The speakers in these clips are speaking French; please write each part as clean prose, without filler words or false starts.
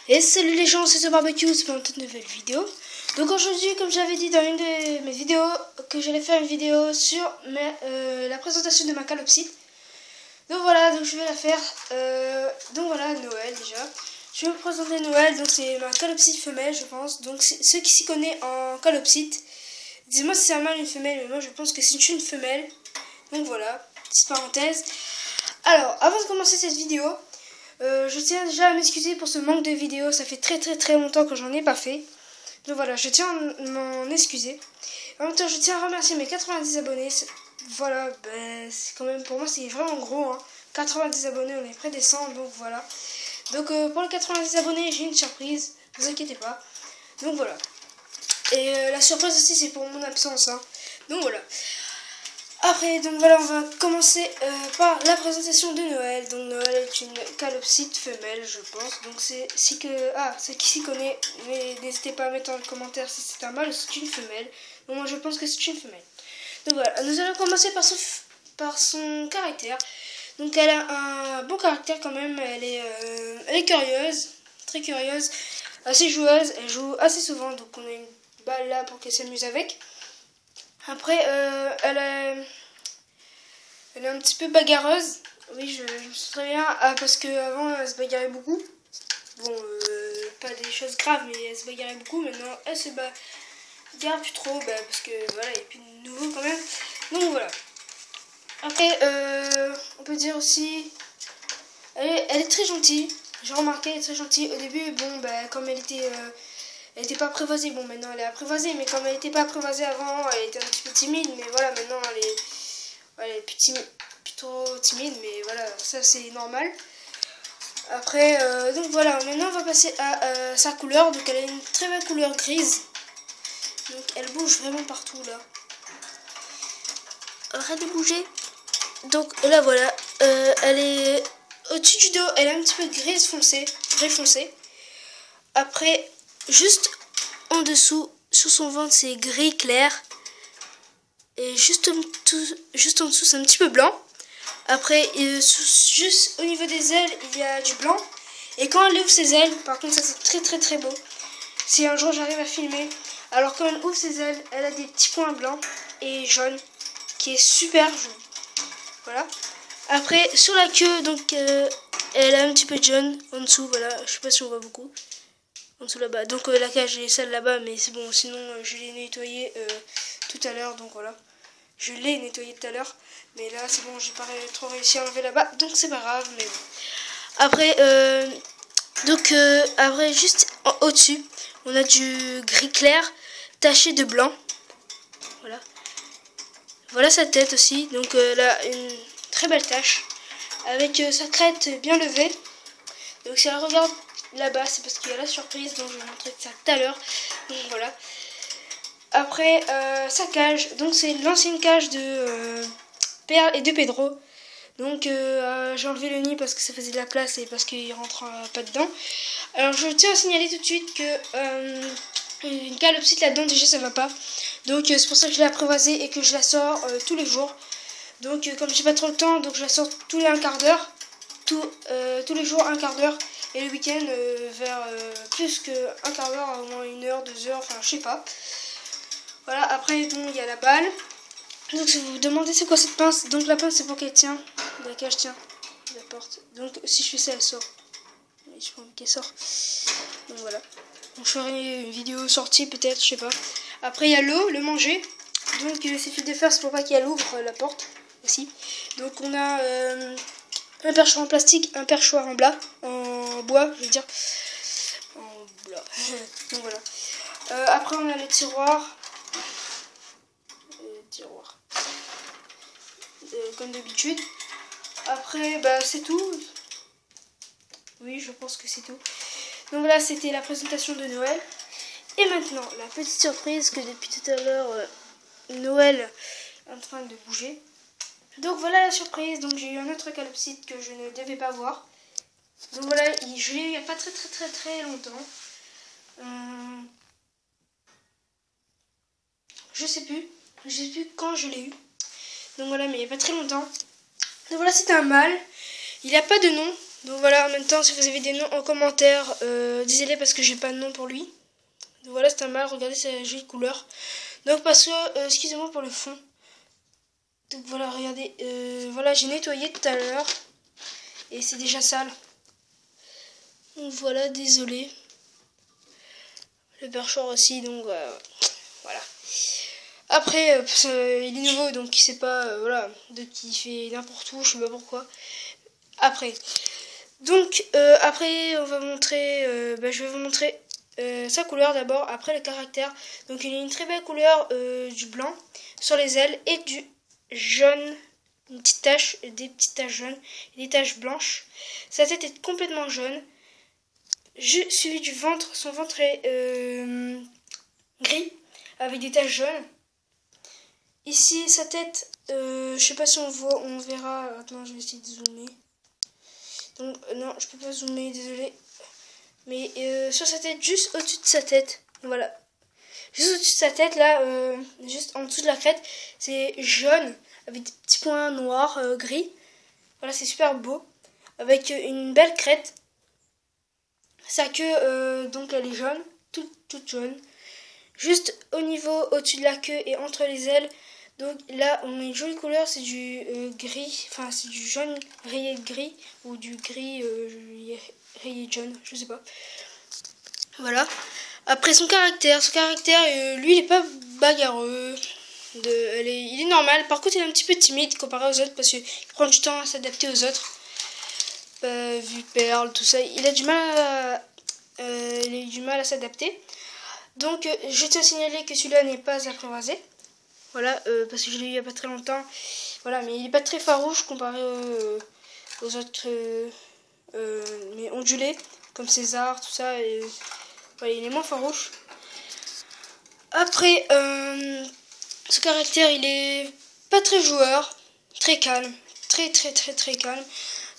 Et salut les gens, c'est ce barbecue, c'est pour une toute nouvelle vidéo. Donc aujourd'hui, comme j'avais dit dans une de mes vidéos, que j'allais faire une vidéo sur la présentation de ma calopsite. Donc voilà, donc je vais la faire. Donc voilà, Noël déjà. Je vais vous présenter Noël, donc c'est ma calopsite femelle, je pense. Donc ceux qui s'y connaissent en calopsite, dites-moi si c'est un mâle ou une femelle, mais moi je pense que c'est une femelle. Donc voilà, petite parenthèse. Alors, avant de commencer cette vidéo, je tiens déjà à m'excuser pour ce manque de vidéos. Ça fait très longtemps que j'en ai pas fait. Donc voilà, je tiens à m'en excuser. En même temps, je tiens à remercier mes 90 abonnés. Voilà, c'est quand même, pour moi, c'est vraiment gros. Hein. 90 abonnés, on est près des 100, donc voilà. Donc pour les 90 abonnés, j'ai une surprise. Ne vous inquiétez pas. Donc voilà. Et la surprise aussi, c'est pour mon absence. Hein. Donc voilà. Après, donc voilà, on va commencer par la présentation de Noël. Donc Noël est une calopsite femelle, je pense. Donc c'est ceux qui s'y connaissent, mais n'hésitez pas à mettre dans le commentaire si c'est un mâle ou si c'est une femelle. Donc moi je pense que c'est une femelle. Donc voilà, nous allons commencer par son caractère. Donc elle a un bon caractère quand même. Elle est curieuse, très curieuse, assez joueuse. Elle joue assez souvent, donc on a une balle là pour qu'elle s'amuse avec. Après, elle est un petit peu bagarreuse. Oui, je me souviens. Parce qu'avant, elle se bagarrait beaucoup. Bon, pas des choses graves, mais elle se bagarrait beaucoup. Maintenant, elle se bagarre plus trop. Parce que voilà, il y a plus de nouveau quand même. Donc voilà. Après, on peut dire aussi. Elle est très gentille. J'ai remarqué, elle est très gentille. Au début, bon, comme elle était pas apprivoisée. Bon, maintenant elle est apprivoisée, mais comme elle était pas apprivoisée avant, elle était un petit peu timide. Mais voilà, maintenant elle est plutôt timide, mais voilà, ça c'est normal. Après, donc voilà, maintenant on va passer à sa couleur. Donc elle a une très belle couleur grise. Donc elle bouge vraiment partout là. Arrête de bouger. Donc là voilà, elle est au-dessus du dos, elle est un petit peu grise foncée, gris foncé. Après, juste en dessous, sous son ventre, c'est gris clair. Et juste en dessous, c'est un petit peu blanc. Après, juste au niveau des ailes, il y a du blanc. Et quand elle ouvre ses ailes, par contre, ça c'est très beau. Si un jour j'arrive à filmer. Alors quand elle ouvre ses ailes, elle a des petits points blancs et jaunes, qui est super joli. Voilà. Après, sur la queue, donc elle a un petit peu de jaune en dessous. Voilà, je sais pas si on voit beaucoup. En dessous là-bas. Donc la cage est celle là-bas, mais c'est bon. Sinon, je l'ai nettoyée tout à l'heure, donc voilà. Je l'ai nettoyé tout à l'heure, mais là c'est bon, j'ai pas trop réussi à enlever là-bas, donc c'est pas grave. Mais bon. Après, après juste au-dessus, on a du gris clair taché de blanc. Voilà. Voilà sa tête aussi, donc elle a une très belle tache avec sa crête bien levée. Donc si elle regarde là-bas, c'est parce qu'il y a la surprise, donc je vais vous montrer ça tout à l'heure. Donc voilà. Après, sa cage, donc c'est l'ancienne cage de Perle et de Pedro. Donc j'ai enlevé le nid parce que ça faisait de la place et parce qu'il rentre pas dedans. Alors je tiens à signaler tout de suite que une calopsite là-dedans déjà ça va pas. Donc c'est pour ça que je l'ai apprivoisée et que je la sors tous les jours. Donc comme j'ai pas trop le temps, donc je la sors tous les un quart d'heure. Tous les jours un quart d'heure. Et le week-end vers plus que un quart d'heure, au moins 1 heure, 2 heures, enfin je sais pas. Voilà, après bon, il y a la balle. Donc si vous vous demandez c'est quoi cette pince, donc la pince c'est pour qu'elle tient, la cage tient, la porte. Donc si je fais ça elle sort. Je pas envie qu'elle sort. Donc voilà. Donc je ferai une vidéo sortie peut-être, je sais pas. Après il y a l'eau, le manger. Donc il suffit de faire, c'est pour pas qu'elle ouvre la porte aussi. Donc on a un perchoir en plastique, un perchoir en bois, je veux dire. En bois. Donc voilà. Après on a les tiroirs. Comme d'habitude. Après c'est tout. Oui, je pense que c'est tout. Donc là c'était la présentation de Noël. Et maintenant la petite surprise que depuis tout à l'heure Noël est en train de bouger. Donc voilà la surprise. Donc j'ai eu un autre calopsite que je ne devais pas voir. Donc voilà, je l'ai eu il n'y a pas très longtemps. Je sais plus quand je l'ai eu. Donc voilà, mais il n'y a pas très longtemps. Donc voilà, c'est un mâle. Il n'a pas de nom. Donc voilà, en même temps, si vous avez des noms en commentaire, disez-les parce que j'ai pas de nom pour lui. Donc voilà, c'est un mâle, regardez sa jolie couleur. Donc parce que, excusez-moi pour le fond. Donc voilà, regardez, voilà, j'ai nettoyé tout à l'heure. Et c'est déjà sale. Donc voilà, désolé. Le perchoir aussi, donc voilà. Après, il est nouveau, donc il sait pas, voilà, il fait n'importe où, je sais pas pourquoi. Après, donc après, on va montrer, je vais vous montrer sa couleur d'abord, après le caractère. Donc il a une très belle couleur du blanc sur les ailes et du jaune, une petite tache, des petites taches jaunes et des taches blanches. Sa tête est complètement jaune. Suivi du ventre, son ventre est gris avec des taches jaunes. Ici sa tête, je sais pas si on voit, on verra. Attends, je vais essayer de zoomer. Donc non, je peux pas zoomer, désolé. Mais sur sa tête, juste au-dessus de sa tête, voilà. Juste au-dessus de sa tête, là, juste en dessous de la crête, c'est jaune avec des petits points noirs, gris. Voilà, c'est super beau. Avec une belle crête. Sa queue, donc elle est jaune, toute jaune. Juste au niveau, au-dessus de la queue et entre les ailes. Donc là, on a une jolie couleur, c'est du gris, enfin c'est du jaune rayé de gris ou du gris rayé de jaune, je sais pas. Voilà. Après son caractère, lui il est pas bagarreux. Il est normal. Par contre, il est un petit peu timide comparé aux autres parce qu'il prend du temps à s'adapter aux autres. Vu perle, tout ça, il a du mal à s'adapter. Donc, je tiens à signaler que celui-là n'est pas apprivoisé. Voilà, parce que je l'ai eu il n'y a pas très longtemps. Voilà, mais il n'est pas très farouche comparé aux autres mais ondulés, comme César, tout ça. Et, voilà, il est moins farouche. Après, ce caractère, il est pas très joueur, très calme, très calme.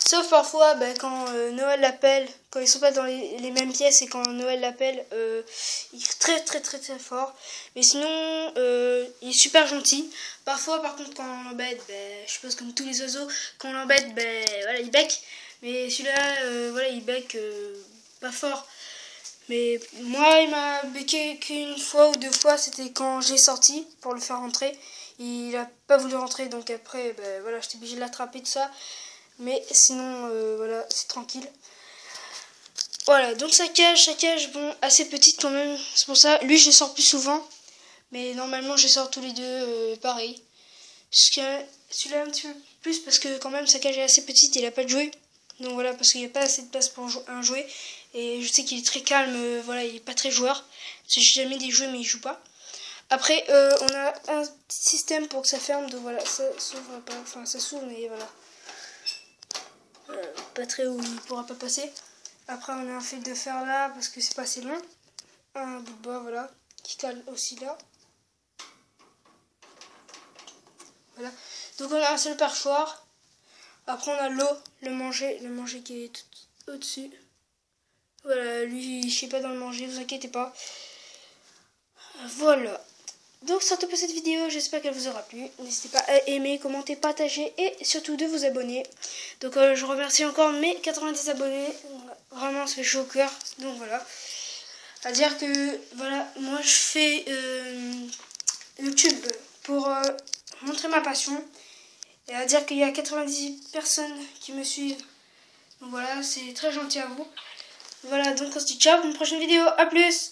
Sauf parfois, quand Noël l'appelle, quand ils sont pas dans les mêmes pièces et quand Noël l'appelle, il est très fort. Mais sinon, il est super gentil. Parfois, par contre, quand on l'embête, je suppose comme tous les oiseaux, quand on l'embête, voilà, il bec. Mais celui-là, voilà, il bec pas fort. Mais moi, il m'a becqué qu'une fois ou deux fois, c'était quand j'ai sorti pour le faire rentrer. Il a pas voulu rentrer, donc après, voilà, j'étais obligée de l'attraper, tout ça. Mais sinon, voilà, c'est tranquille. Voilà, donc sa cage, bon, assez petite quand même. C'est pour ça, lui, je sors plus souvent. Mais normalement, je sors tous les deux, pareil. Celui-là un petit peu plus parce que quand même, sa cage est assez petite, il a pas de jouet. Donc voilà, parce qu'il n'y a pas assez de place pour un jouet. Et je sais qu'il est très calme, voilà, il est pas très joueur. Parce que j'ai jamais des jouets, mais il joue pas. Après, on a un petit système pour que ça ferme. Donc voilà, ça s'ouvre pas. Enfin, ça s'ouvre, mais voilà. Pas très haut, il pourra pas passer. Après, on a un fil de fer là parce que c'est pas assez long. Un bout de bois, voilà, qui cale aussi là. Voilà. Donc on a un seul perchoir. Après, on a l'eau, le manger qui est tout au-dessus. Voilà, lui, je sais pas dans le manger, vous inquiétez pas. Voilà. Donc, c'est tout pour cette vidéo. J'espère qu'elle vous aura plu. N'hésitez pas à aimer, commenter, partager et surtout de vous abonner. Donc, je remercie encore mes 90 abonnés. Vraiment, ça fait chaud au cœur. Donc, voilà. À dire que, voilà, moi, je fais YouTube pour montrer ma passion. Et à dire qu'il y a 90 personnes qui me suivent. Donc, voilà, c'est très gentil à vous. Voilà, donc on se dit ciao pour une prochaine vidéo. À plus!